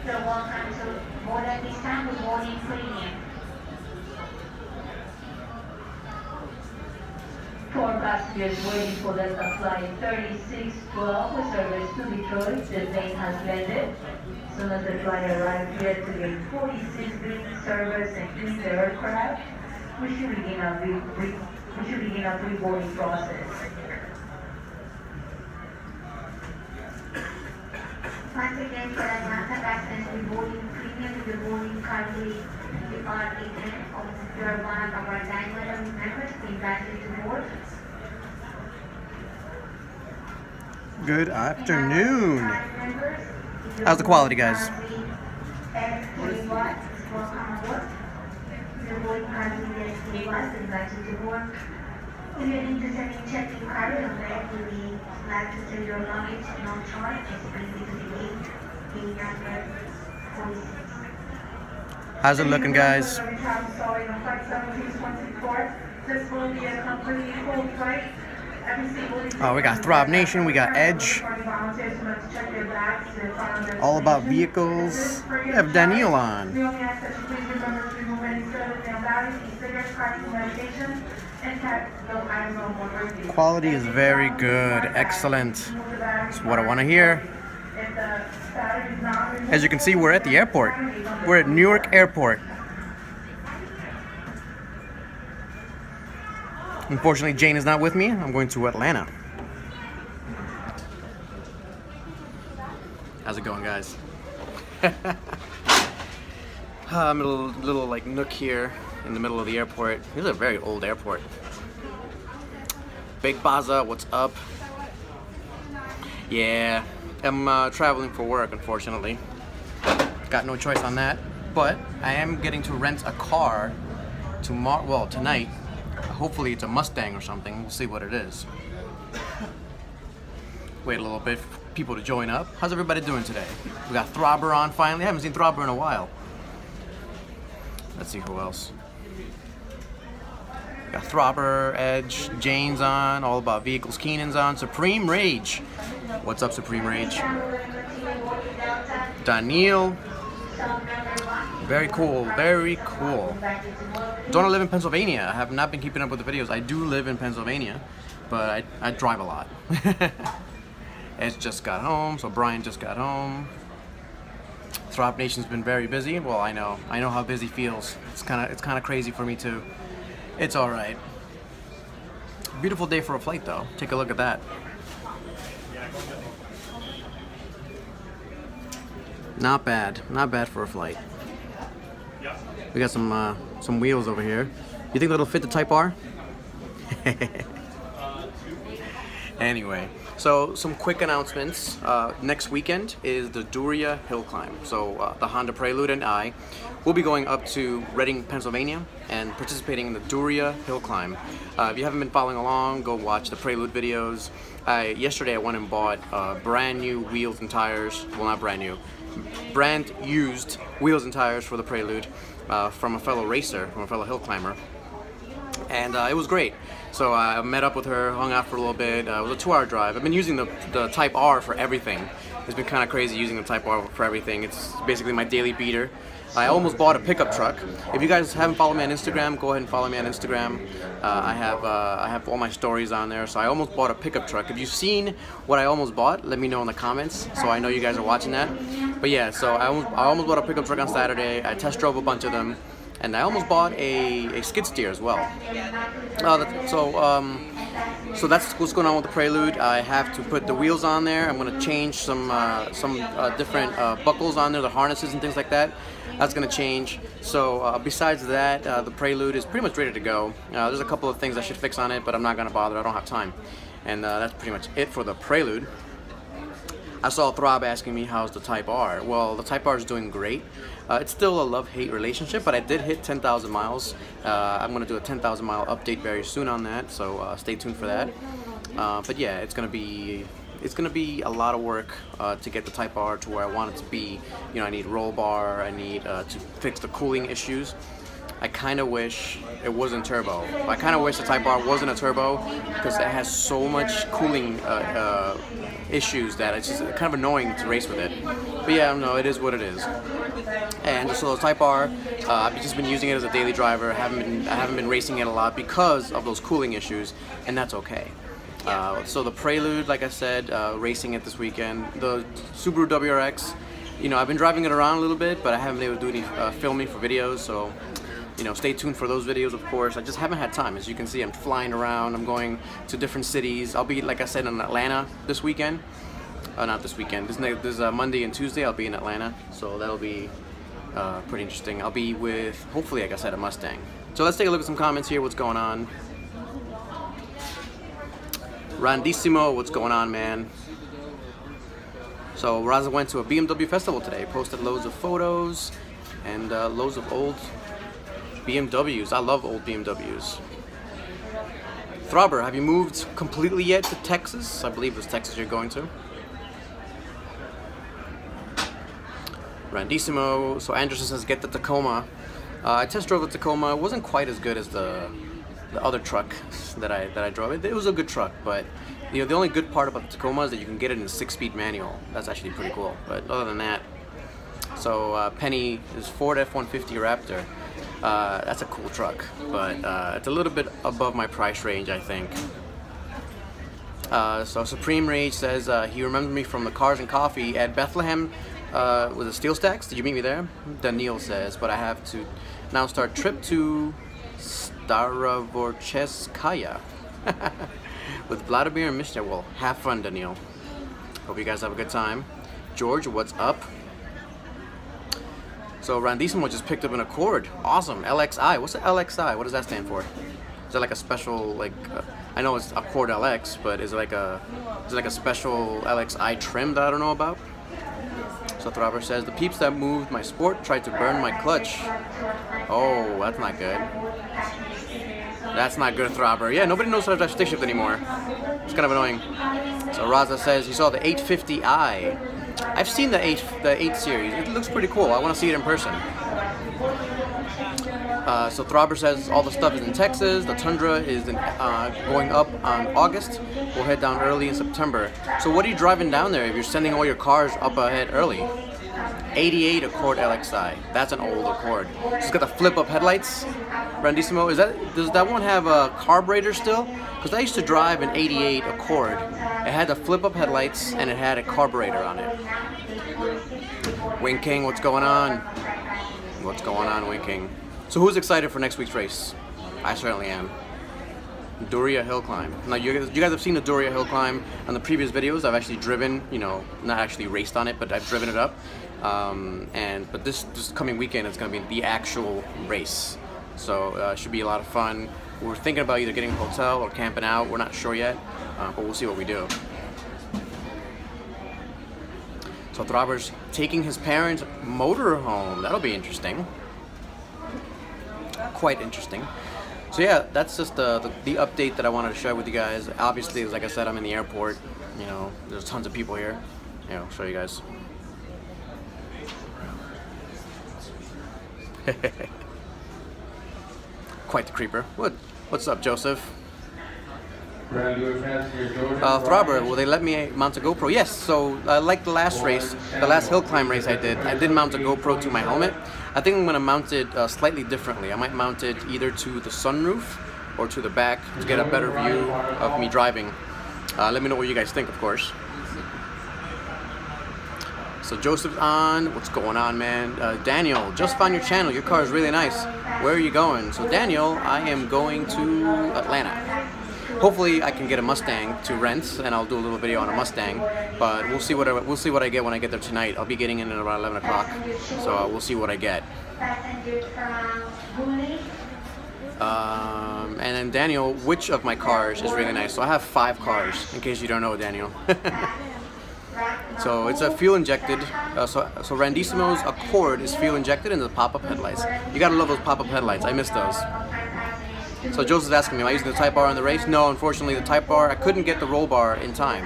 So welcome to boarding this time with boarding premium. For passengers waiting for the flight 3612 with service to Detroit, the plane has landed. As soon as the flight arrives here to gate 46 green service and clean the aircraft, we should begin a pre-boarding process. Once again, for Atlanta passengers with boarding premium, the boarding kindly depart again. If you are one of our diamond members, we invite you to board. Good afternoon. How's the quality, guys? If you're interested in checking carry-on bag, you may like to send your luggage no charge and bring it to the gate in number 46. How's it looking, guys? Oh, we got Throb Nation, we got Edge. All about vehicles. We have Daniel on. Quality is very good, excellent. That's what I want to hear. As you can see, we're at the airport. We're at Newark Airport. Unfortunately, Jane is not with me. I'm going to Atlanta. How's it going, guys? I'm in a little like nook here in the middle of the airport. This is a very old airport. Big Baza, what's up? Yeah, I'm traveling for work, unfortunately. Got no choice on that, but I am getting to rent a car tomorrow. Well, tonight. Hopefully it's a Mustang or something. We'll see what it is. Wait a little bit for people to join up. How's everybody doing today? We got Throbber on finally. I haven't seen Throbber in a while. Let's see who else. We got Throbber, Edge, Jane's on, All About Vehicles, Keenan's on, Supreme Rage. What's up, Supreme Rage? Daniel. Very cool, very cool. Don't I live in Pennsylvania? I have not been keeping up with the videos. I do live in Pennsylvania, but I drive a lot. Edge just got home, so Brian just got home. Throb Nation's been very busy. Well, I know how busy feels. It's kind of crazy for me too. It's all right. Beautiful day for a flight, though. Take a look at that. Not bad for a flight. We got some wheels over here. You think that'll fit the Type R? Anyway, so some quick announcements. Next weekend is the Duria Hill Climb. So the Honda Prelude and I will be going up to Reading, Pennsylvania and participating in the Duria Hill Climb. If you haven't been following along, go watch the Prelude videos. Yesterday I went and bought brand new wheels and tires. Well, not brand new. Brand used wheels and tires for the Prelude from a fellow racer, from a fellow hill climber, and it was great. So I met up with her, hung out for a little bit. It was a 2-hour drive. I've been using the Type R for everything. It's been kind of crazy using the Type R for everything. It's basically my daily beater. I almost bought a pickup truck. If you guys haven't followed me on Instagram, go ahead and follow me on Instagram. I have all my stories on there. So I almost bought a pickup truck. If you've seen what I almost bought, let me know in the comments so I know you guys are watching that. But yeah, so I almost bought a pickup truck on Saturday. I test drove a bunch of them, and I almost bought a skid steer as well. So that's what's going on with the Prelude. I have to put the wheels on there. I'm going to change some different buckles on there, the harnesses and things like that. That's going to change. So besides that, the Prelude is pretty much ready to go. There's a couple of things I should fix on it, but I'm not going to bother. I don't have time. And that's pretty much it for the Prelude. I saw Throb asking me how's the Type R. Well, the Type R is doing great. It's still a love-hate relationship, but I did hit 10,000 miles. I'm going to do a 10,000 mile update very soon on that, so stay tuned for that. But yeah, it's going to be a lot of work to get the Type R to where I want it to be. You know, I need roll bar, I need to fix the cooling issues. I kind of wish it wasn't turbo. I kind of wish the Type R wasn't a turbo because it has so much cooling issues that it's just kind of annoying to race with it. But yeah, no, it is what it is. And so the Type R, I've just been using it as a daily driver. I haven't been racing it a lot because of those cooling issues, and that's okay. So the Prelude, like I said, racing it this weekend. The Subaru WRX, you know, I've been driving it around a little bit, but I haven't been able to do any filming for videos, so you know, stay tuned for those videos, of course. I just haven't had time. As you can see, I'm flying around. I'm going to different cities. I'll be, like I said, in Atlanta this weekend. Not this weekend. This Monday and Tuesday. I'll be in Atlanta, so that'll be pretty interesting. I'll be with, hopefully, like I said, a Mustang. So let's take a look at some comments here. What's going on? Randissimo, what's going on, man? So Raza went to a BMW festival today. Posted loads of photos and loads of old BMWs. I love old BMWs. Throbber, have you moved completely yet to Texas? I believe it's Texas you're going to. Randissimo. So Anderson says, get the Tacoma. I test drove the Tacoma. It wasn't quite as good as the other truck that I drove. It was a good truck, but you know, the only good part about the Tacoma is that you can get it in 6-speed manual. That's actually pretty cool. But other than that, so Penny is Ford F-150 Raptor. That's a cool truck, but it's a little bit above my price range, I think. So Supreme Rage says he remembers me from the Cars and Coffee at Bethlehem with the steel stacks. Did you meet me there? Daniil says, but I have to now start trip to Starovorcheskaya with Vladimir and Mishnah. Well, have fun, Daniil. Hope you guys have a good time. George, what's up? So Randissimo just picked up an Accord. Awesome. LXI. What's the LXI? What does that stand for? Is that like a special, like, I know it's Accord LX, but is it like a special LXI trim that I don't know about? So Throbber says, the peeps that moved my Sport tried to burn my clutch. Oh, that's not good. That's not good, Throbber. Yeah, nobody knows how to drive stick shift anymore. It's kind of annoying. So Raza says he saw the 850i. I've seen the 8 series. It looks pretty cool. I want to see it in person. So Throbber says all the stuff is in Texas. The Tundra is going up on August. We'll head down early in September. So what are you driving down there if you're sending all your cars up ahead early? 88 Accord LXI. That's an old Accord. It's got the flip-up headlights. Randissimo, does that one have a carburetor still? Because I used to drive an 88 Accord. It had the flip-up headlights and it had a carburetor on it. Wing King, what's going on? What's going on, Wing King? So who's excited for next week's race? I certainly am. Duria Hill Climb. Now you guys have seen the Duria Hill Climb on the previous videos. I've actually driven, you know, not actually raced on it, but I've driven it up. But this coming weekend it's going to be the actual race. So it should be a lot of fun. We're thinking about either getting a hotel or camping out. We're not sure yet, but we'll see what we do. So Throbber's taking his parents' motor home. That'll be interesting. Quite interesting. So yeah, that's just the update that I wanted to share with you guys. Obviously, like I said, I'm in the airport. You know, there's tons of people here. You know, show you guys. Quite the creeper. What's up, Joseph? Throbber, will they let me mount a GoPro? Yes, so like the last race, the last hill climb race I did mount a GoPro to my helmet. I think I'm going to mount it slightly differently. I might mount it either to the sunroof or to the back to get a better view of me driving. Let me know what you guys think, of course. So Joseph's on. What's going on, man? Daniel, just found your channel. Your car is really nice. Where are you going? So Daniel, I am going to Atlanta. Hopefully I can get a Mustang to rent, and I'll do a little video on a Mustang. But we'll see what I get when I get there tonight. I'll be getting in at around 11 o'clock, so we'll see what I get. And then Daniel, which of my cars is really nice? So I have 5 cars, in case you don't know, Daniel. So it's a fuel injected. So Randissimo's Accord is fuel injected into the pop-up headlights. You gotta love those pop-up headlights. I miss those. So Joseph's asking me, am I using the Type R in the race? No, unfortunately, the Type R, I couldn't get the roll bar in time.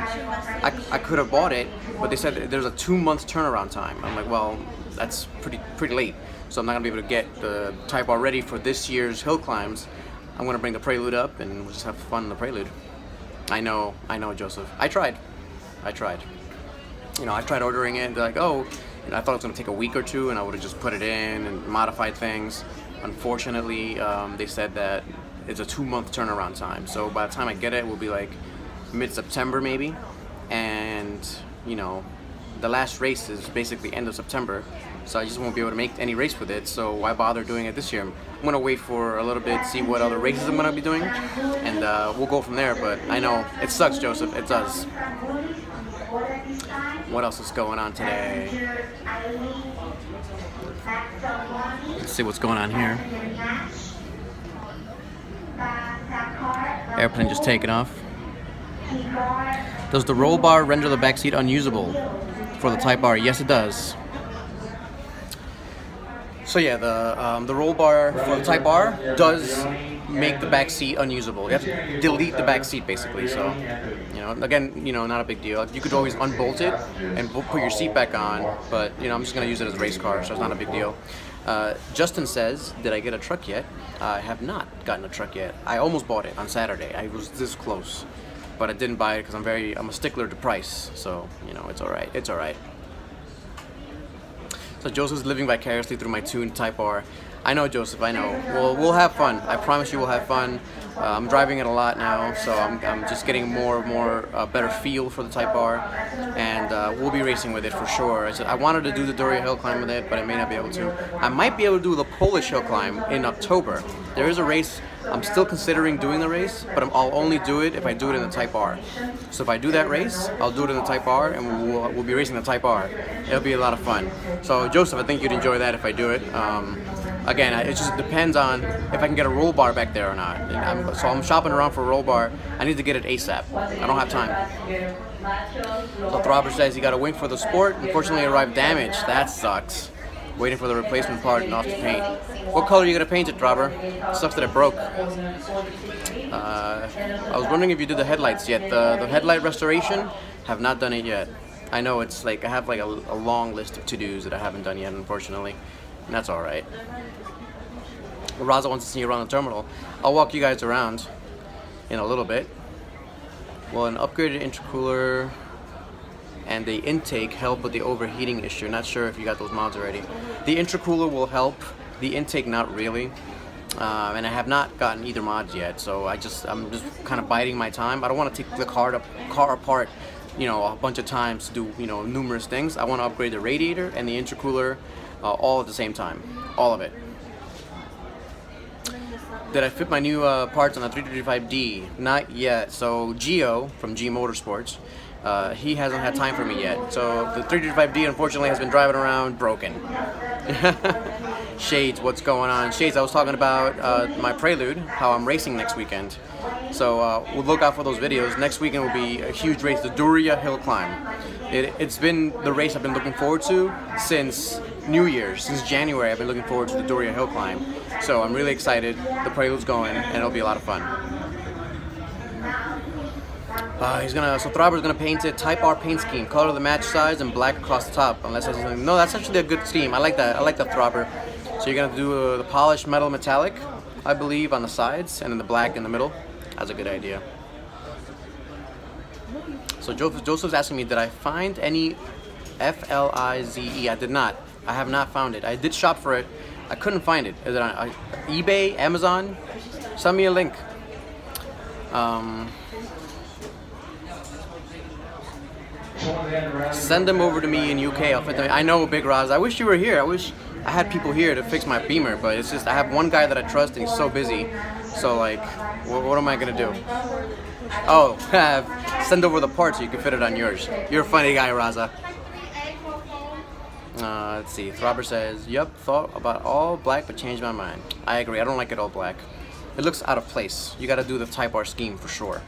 I could have bought it, but they said there's a 2-month turnaround time. I'm like, well, that's pretty late. So I'm not gonna be able to get the Type R ready for this year's hill climbs. I'm gonna bring the Prelude up and we'll just have fun in the Prelude. I know, Joseph. I tried. You know, I tried ordering it. They're like, oh, I thought it was going to take a week or two, and I would have just put it in and modified things. Unfortunately, they said that it's a 2-month turnaround time. So by the time I get it, it will be like mid-September maybe. And, you know, the last race is basically end of September. So I just won't be able to make any race with it. So why bother doing it this year? I'm going to wait for a little bit, see what other races I'm going to be doing. And we'll go from there. But I know it sucks, Joseph. It does. What else is going on today? Let's see what's going on here. Airplane just taking off. Does the roll bar render the back seat unusable for the Type R? Yes, it does. So yeah, the roll bar for the Type R does make the back seat unusable. You have to delete the back seat basically. So, you know, again, you know, not a big deal. You could always unbolt it and put your seat back on, but you know, I'm just gonna use it as a race car, so it's not a big deal. Justin says, did I get a truck yet? I have not gotten a truck yet. I almost bought it on Saturday. I was this close, but I didn't buy it because I'm a stickler to price. So, you know, it's all right. It's all right. So Joseph's living vicariously through my tuned Type R. I know, Joseph, I know. We'll have fun. I promise you we'll have fun. I'm driving it a lot now, so I'm just getting more and more better feel for the Type R, and we'll be racing with it for sure. I wanted to do the Doria Hill Climb with it, but I may not be able to. I might be able to do the Polish Hill Climb in October. There is a race. I'm still considering doing the race, but I'll only do it if I do it in the Type R. So if I do that race, I'll do it in the Type R, and we'll be racing the Type R. It'll be a lot of fun. So Joseph, I think you'd enjoy that if I do it. Again, it just depends on if I can get a roll bar back there or not. So I'm shopping around for a roll bar. I need to get it ASAP. I don't have time. So Throbber says he got a wing for the Sport. Unfortunately, it arrived damaged. That sucks. Waiting for the replacement part and off to paint. What color are you gonna paint it, Throbber? Sucks that it broke. I was wondering if you did the headlights yet. The headlight restoration, have not done it yet. I know it's like I have like a long list of to-dos that I haven't done yet, unfortunately. And that's all right. Raza wants to see you around the terminal. I'll walk you guys around in a little bit. Well, an upgraded intercooler and the intake help with the overheating issue. Not sure if you got those mods already. The intercooler will help. The intake, not really. And I have not gotten either mods yet, so I'm just kind of biding my time. I don't want to take the car apart, you know, a bunch of times to do, you know, numerous things. I want to upgrade the radiator and the intercooler all at the same time, all of it. Did I fit my new parts on the 335D? Not yet. So Gio from G Motorsports, he hasn't had time for me yet. So the 335D unfortunately has been driving around broken. Shades, what's going on? Shades, I was talking about my Prelude, how I'm racing next weekend. So we'll look out for those videos. Next weekend will be a huge race, the Doria Hill Climb. It's been the race I've been looking forward to since New Year's, since January. I've been looking forward to the Doria Hill Climb. So I'm really excited. The Prelude's going, and it'll be a lot of fun. So Throbber's gonna paint it Type R paint scheme, color the match size and black across the top. Unless that's something. No, that's actually a good scheme. I like that. I like the Throbber. So you're gonna do the polished metal metallic, I believe, on the sides, and then the black in the middle. That's a good idea. So Joseph's asking me, did I find any FLIZE? I did not. I have not found it. I did shop for it. I couldn't find it. Is it on eBay, Amazon? Send me a link. Send them over to me in UK. I'll fit them. I know, Big Roz. I wish you were here. I wish I had people here to fix my Beamer, but it's just I have one guy that I trust and he's so busy. So like, what am I gonna do? Oh, send over the parts so you can fit it on yours. You're a funny guy, Raza. Let's see. Throbber says, "Yep, thought about all black, but changed my mind." I agree. I don't like it all black. It looks out of place. You got to do the Type R scheme for sure.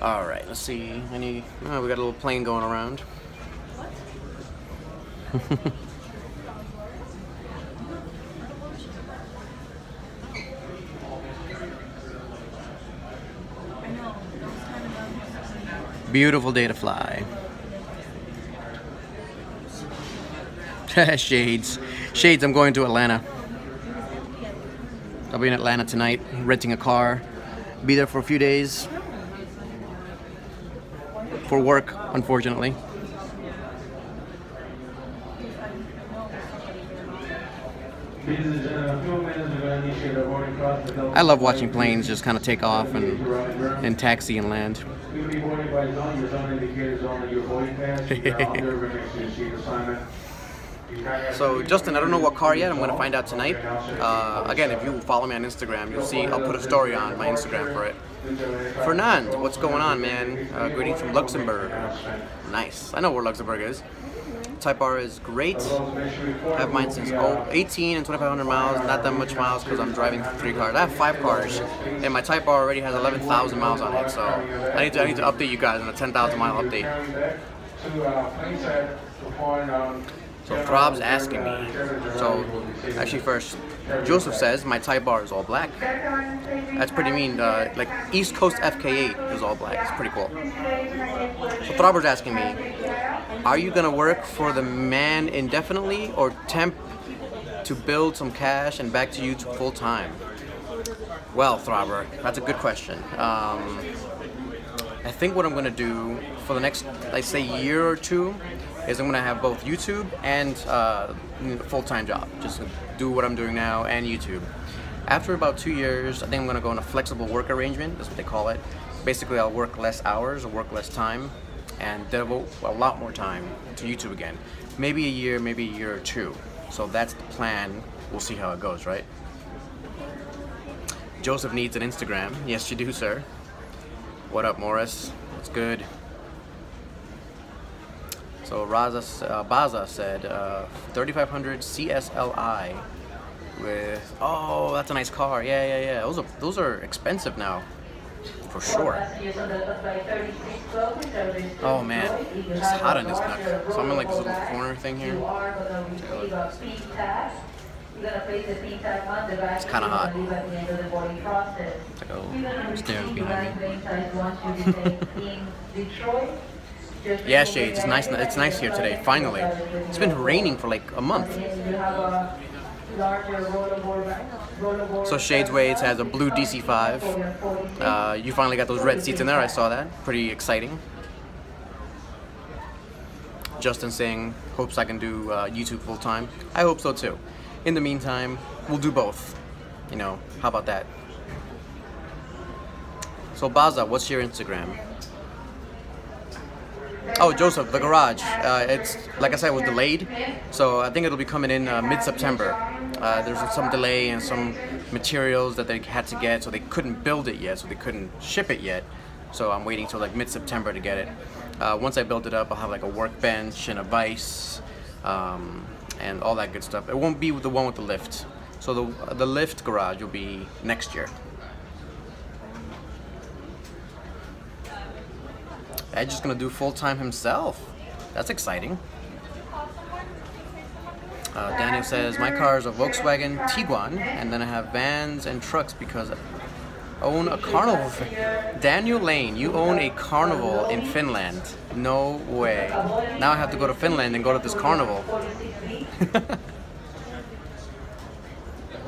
All right. Let's see. We got a little plane going around. Beautiful day to fly. Shades. Shades, I'm going to Atlanta. I'll be in Atlanta tonight, renting a car. Be there for a few days. For work, unfortunately. I love watching planes just kind of take off and taxi and land. So Justin, I don't know what car yet. I'm gonna find out tonight. Again, if you follow me on Instagram, you'll see I'll put a story on my Instagram for it. Fernand, what's going on, man? Greetings from Luxembourg. Nice. I know where Luxembourg is. Type R is great. I have mine since 18 and 2,500 miles. Not that much miles because I'm driving 3 cars. I have 5 cars, and my Type R already has 11,000 miles on it. So I need to update you guys on a 10,000 mile update. So Throb's asking me. So actually, first, Joseph says my Type R is all black. That's pretty mean. Like East Coast FK8 is all black. It's pretty cool. So Throb's asking me, are you gonna work for the man indefinitely or temp to build some cash and back to you to full time? Well, Throbber, that's a good question. I think what I'm gonna do for the next, let's say, year or two is I'm gonna have both YouTube and full-time job. Just do what I'm doing now and YouTube. After about 2 years, I think I'm gonna go on a flexible work arrangement. That's what they call it. Basically, I'll work less hours or work less time and devote a lot more time to YouTube again. Maybe a year or two. So that's the plan. We'll see how it goes, right? Joseph needs an Instagram. Yes, you do, sir. What up, Morris? What's good? So Baza said 3500 CSLI with, oh, that's a nice car. Yeah. Those are expensive now, for sure. Oh man, it's hot in this nut. So I'm in like this little corner thing here. It's kind of hot. It's like a stairs behind me. Yeah, Shades, it's nice. It's nice here today. Finally, it's been raining for like a month. So Shades Waits has a blue DC5. You finally got those red seats in there. I saw that. Pretty exciting. Justin saying hopes I can do YouTube full time. I hope so too. In the meantime, we'll do both. You know, how about that? So Baza, what's your Instagram? Oh, Joseph, the garage. It's, like I said, it was delayed. So I think it'll be coming in mid-September. There's some delay and some materials that they had to get, so they couldn't build it yet, so they couldn't ship it yet. So I'm waiting till like mid-September to get it. Once I build it up, I'll have like a workbench and a vise and all that good stuff. It won't be the one with the lift. So the lift garage will be next year. Edge is gonna do full-time himself. That's exciting. Daniel says, my car is a Volkswagen Tiguan, and then I have vans and trucks because I own a carnival. Daniel Lane, you own a carnival in Finland. No way. Now I have to go to Finland and go to this carnival.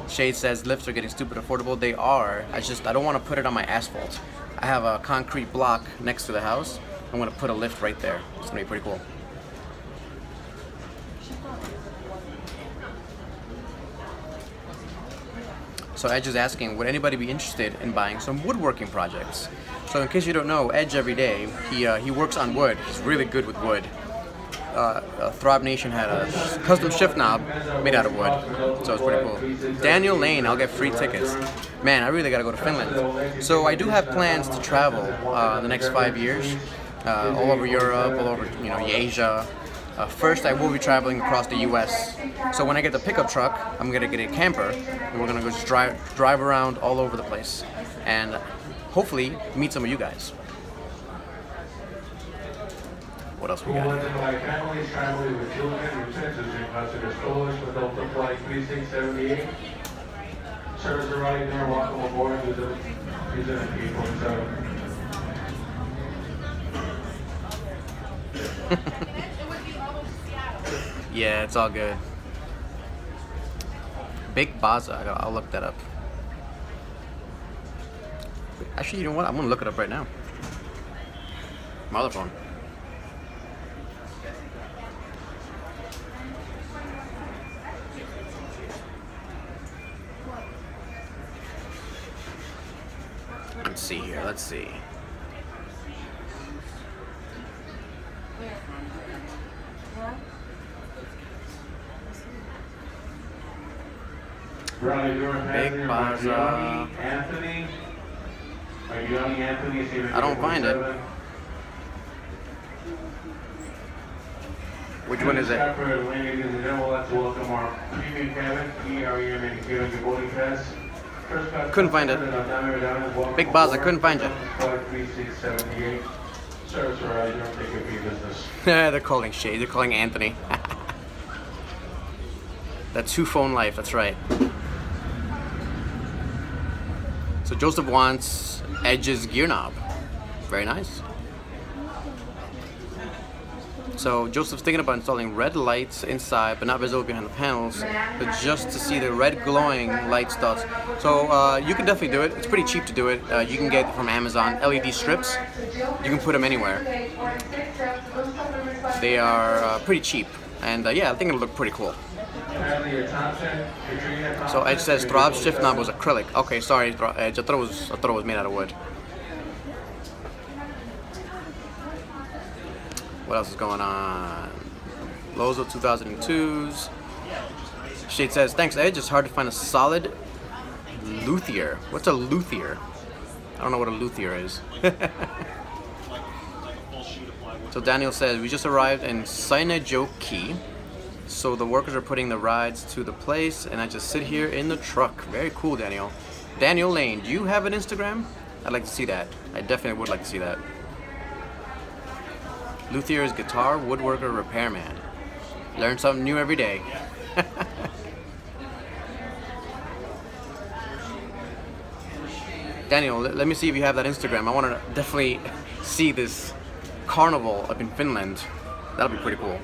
Shade says, lifts are getting stupid affordable. They are. I don't want to put it on my asphalt. I have a concrete block next to the house. I'm going to put a lift right there. It's going to be pretty cool. So Edge is asking, would anybody be interested in buying some woodworking projects? So in case you don't know, Edge every day, he works on wood. He's really good with wood. Throb Nation had a custom shift knob made out of wood, so it's pretty cool. Daniel Lane, I'll get free tickets. Man, I really gotta go to Finland. So I do have plans to travel in the next 5 years, all over Europe, all over Asia. First, I will be traveling across the U.S. So when I get the pickup truck, I'm gonna get a camper, and we're gonna go just drive around all over the place, and hopefully meet some of you guys. What else we got? Yeah, it's all good. Big Baza, I'll look that up. Actually, you know what? I'm gonna look it up right now. My other phone. Let's see here. Let's see. Big Baza. Anthony. Are you young Anthony? I don't find it. Which one is it? Ladies and gentlemen, let's welcome our premium cabin, EREM indicator on your boarding pass. Couldn't find it. Big Baza, couldn't find you. 53678. Service arrived, don't take it for your business. They're calling Shay, they're calling Anthony. That two-phone life, that's right. So Joseph wants Edge's gear knob. Very nice. So Joseph's thinking about installing red lights inside, but not visible behind the panels, but just to see the red glowing light dots. So you can definitely do it. It's pretty cheap to do it. You can get from Amazon LED strips. You can put them anywhere. They are pretty cheap, and yeah, I think it'll look pretty cool. So Edge says Throb's shift knob was acrylic. Okay, sorry, Edge. I thought it was made out of wood. What else is going on? Lozo 2002s. Shade says, thanks Edge, it's hard to find a solid luthier. What's a luthier? I don't know what a luthier is. So Daniel says, we just arrived in Sinajoki. So the workers are putting the rides to the place and I just sit here in the truck. Very cool, Daniel. Daniel Lane, do you have an Instagram? I'd like to see that. I definitely would like to see that. Luthier is guitar, woodworker, repairman. Learn something new every day. Daniel, let me see if you have that Instagram. I want to definitely see this carnival up in Finland. That'll be pretty cool.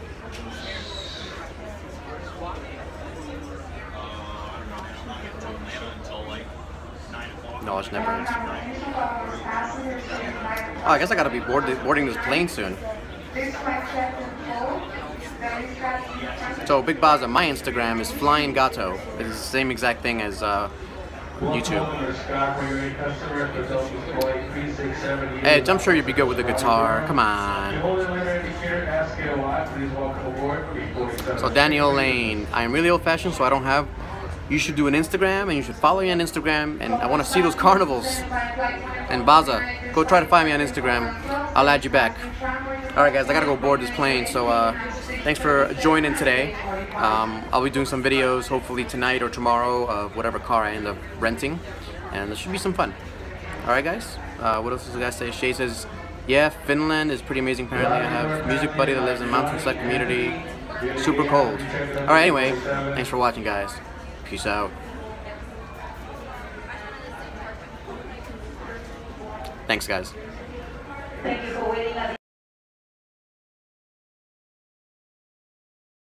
Knowledge never ends. Oh, I guess I gotta be boarding this plane soon. So Big Baza, my Instagram is Flying Gato. It is the same exact thing as YouTube. Edge, I'm sure you'd be good with the guitar. Come on. So Daniel Lane, I am really old-fashioned, so I don't have. You should do an Instagram, and you should follow me on Instagram, and I want to see those carnivals. And Baza, go try to find me on Instagram. I'll add you back. Alright guys, I gotta go board this plane, so thanks for joining today. I'll be doing some videos, hopefully tonight or tomorrow, of whatever car I end up renting, and there should be some fun. Alright guys, what else does the guy say? Shay says, yeah, Finland is pretty amazing apparently. I have a music buddy that lives in mountainside community. Super cold. Alright, anyway, thanks for watching guys. Peace out. Thanks, guys. Thank you for waiting.